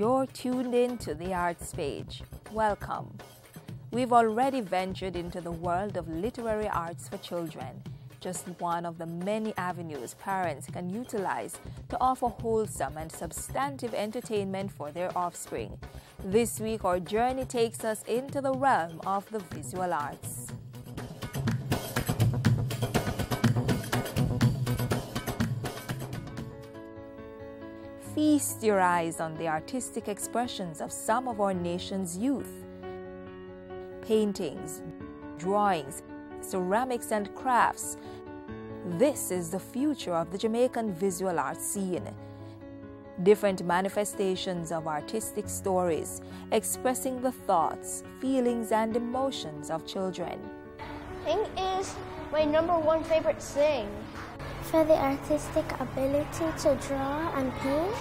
You're tuned in to the Arts Page. Welcome. We've already ventured into the world of literary arts for children, just one of the many avenues parents can utilize to offer wholesome and substantive entertainment for their offspring. This week, our journey takes us into the realm of the visual arts. Feast your eyes on the artistic expressions of some of our nation's youth. Paintings, drawings, ceramics and crafts. This is the future of the Jamaican visual arts scene. Different manifestations of artistic stories expressing the thoughts, feelings and emotions of children. Sing is my #1 favorite thing. For the artistic ability to draw and paint,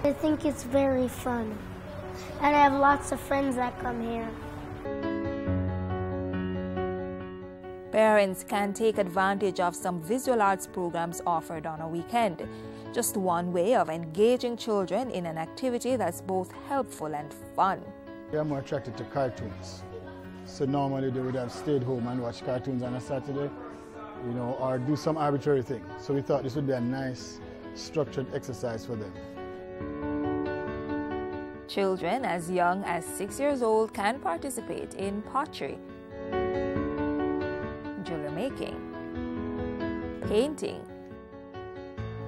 I think it's very fun. And I have lots of friends that come here. Parents can take advantage of some visual arts programs offered on a weekend. Just one way of engaging children in an activity that's both helpful and fun. They are more attracted to cartoons. So normally they would have stayed home and watched cartoons on a Saturday, or do some arbitrary thing. So we thought this would be a nice, structured exercise for them. Children as young as 6 years old can participate in pottery, jewelry making, painting,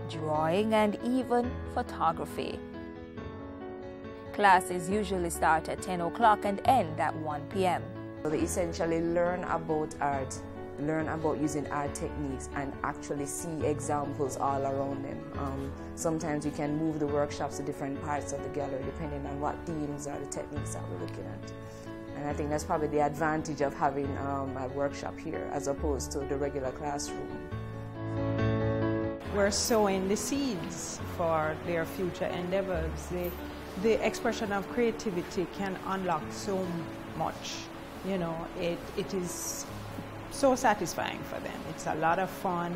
drawing, and even photography. Classes usually start at 10 o'clock and end at 1 p.m. They essentially learn about art, learn about using art techniques, and actually see examples all around them. Sometimes you can move the workshops to different parts of the gallery depending on what themes or the techniques that we're looking at. And I think that's probably the advantage of having a workshop here as opposed to the regular classroom. We're sowing the seeds for their future endeavors. The expression of creativity can unlock so much. It is so satisfying for them. It's a lot of fun.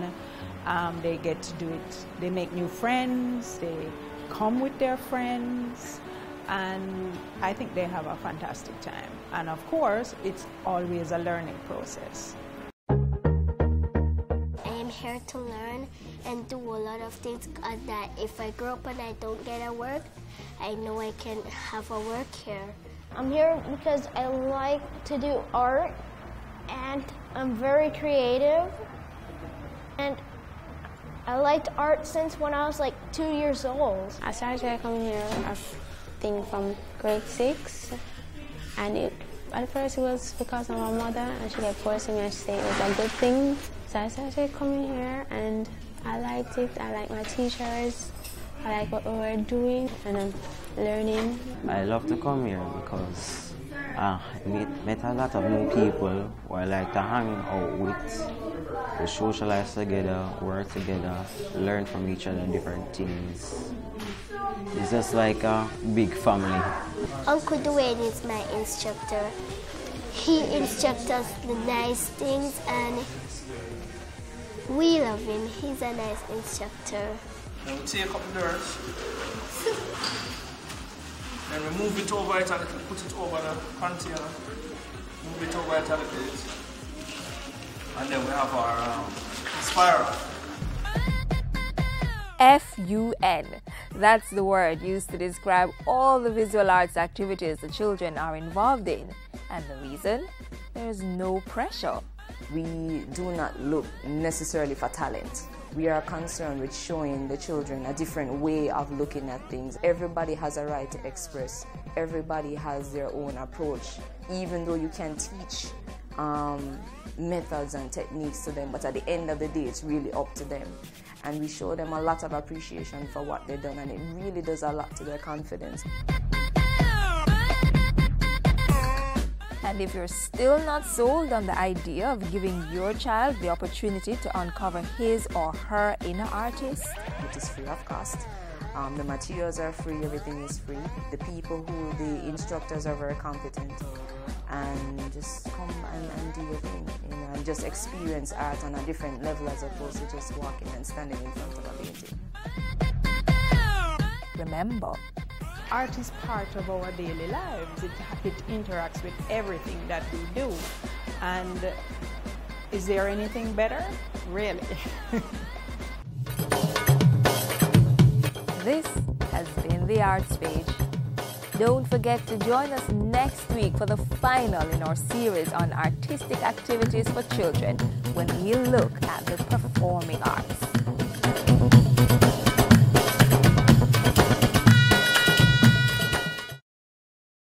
They get to do it. They make new friends. They come with their friends. And I think they have a fantastic time. And of course, it's always a learning process. I am here to learn and do a lot of things that if I grow up and I don't get a work, I know I can have a work here. I'm here because I like to do art, and I'm very creative. And I liked art since when I was like 2 years old. I started coming here, I think, from grade 6. And at first it was because of my mother, and she kept forcing me to say it was a good thing. So I started coming here, and I liked it. I like my teachers. I like what we were doing, and I'm learning. I love to come here because I met a lot of new people who I like to hang out with. We socialize together, work together, learn from each other different things. It's just like a big family. Uncle Dwayne is my instructor. He instructs us the nice things, and we love him. He's a nice instructor. Then we take up the dirt, then we move it over it a little, put it over the container, move it over it a little bit, and then we have our spiral. FUN. That's the word used to describe all the visual arts activities the children are involved in. And the reason? There is no pressure. We do not look necessarily for talent. We are concerned with showing the children a different way of looking at things. Everybody has a right to express. Everybody has their own approach. Even though you can teach methods and techniques to them, but at the end of the day, it's really up to them. And we show them a lot of appreciation for what they've done, and it really does a lot to their confidence. And if you're still not sold on the idea of giving your child the opportunity to uncover his or her inner artist, it is free of cost. The materials are free, everything is free. The the instructors are very competent. And just come and do your thing, and just experience art on a different level as opposed to just walking and standing in front of a painting. Remember, art is part of our daily lives. It interacts with everything that we do. And is there anything better? Really? This has been The Arts Page. Don't forget to join us next week for the final in our series on artistic activities for children when we look at the performing arts.